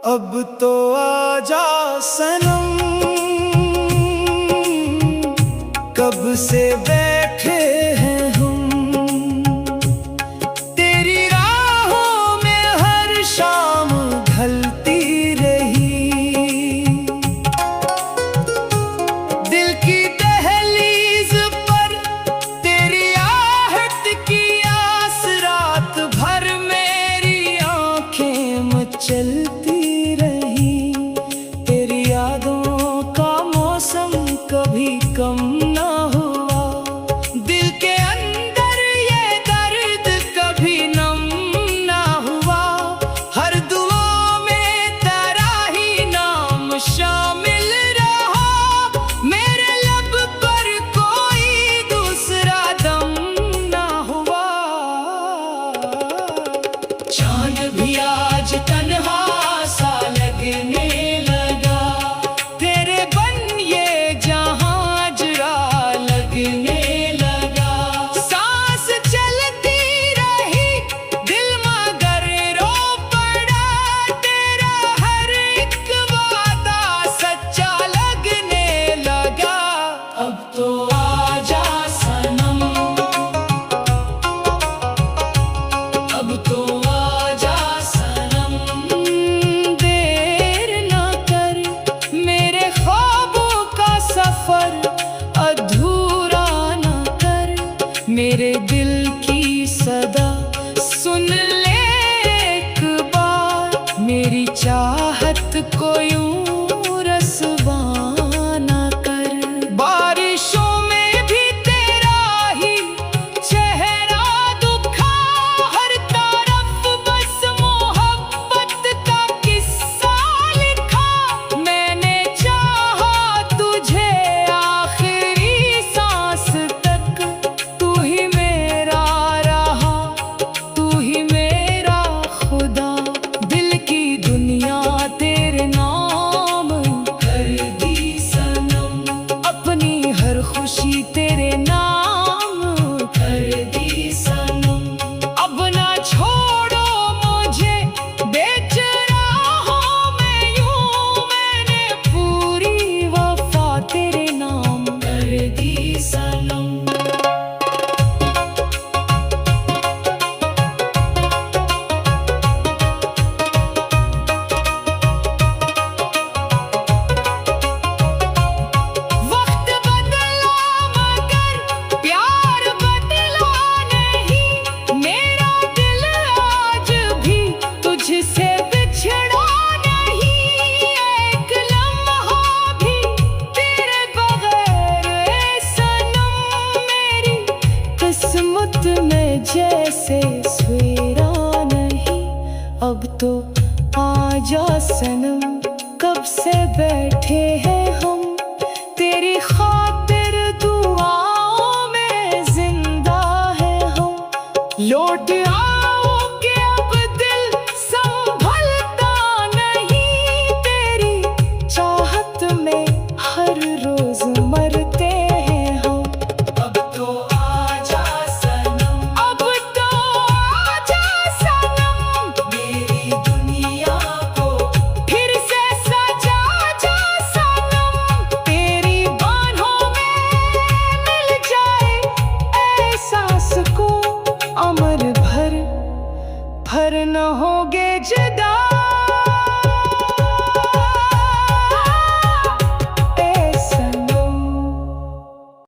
अब तो आजा सनम, कब से बैठे हैं हम तेरी राहों में, हर शाम ढलती रही। दिल की दहलीज पर तेरी आहट की आस, रात भर मेरी आंखें मचलती रही। तेरी यादों का मौसम कभी कम ना हुआ, दिल के अंदर ये दर्द कभी नम ना हुआ। हर दुआ में तेरा ही नाम शामिल रहा, मेरे लब पर कोई दूसरा दम ना हुआ। चांद भी आज तन्हा सा लगने लगा, तेरे बन ये जहां जरा लगने लगा। सांस चलती रही दिल मगर रो पड़ा, तेरा हर एक वादा सच्चा लगने लगा। अब तो आजा सनम, अब तो आजा सनम। देर ना कर, मेरे ख्वाबों का सफर अधूरा ना कर। मेरे दिल की सदा सुन ले एक बार, मेरी चाहत को यूं रसवा ना कर। बारिशों में भी तेरा ही चेहरा दुखा, हर तरफ बस मोहब्बत का किस्सा लिखा। मैंने चाहा तुझे आखिरी सांस तक, तू ही मेरा रहा, तू ही मेरा खुदा। दिल की दुनिया तेरे नाम कर दी सनम, अपनी हर खुशी तेरे नाम कर दी सनम। अब ना छोड़ो मुझे बेच राहों में यूं, मैंने पूरी वफा तेरे नाम कर दी सनम। वक्त बदला मगर प्यार बदला नहीं, मेरा दिल आज भी तुझसे बिछड़ा नहीं। एक लम्हा भी तेरे बगैर ए सनम, मेरी किस्मत में जैसे सवेरा नहीं। अब तो आजा सनम, कब से बैठे हैं हम तेरी खातिर दुआओं में जिंदा है हम। लौट आओ कि अब दिल संभलता नहीं, तेरी चाहत में हर रोज मरते हैं हम। अब तो आजा सनम, अब तो आजा सनम, मेरी दुनिया को फिर से सजा जा सनम। तेरी बाहों में मिल जाए एहसास को, अमर भर न होगे जुदा।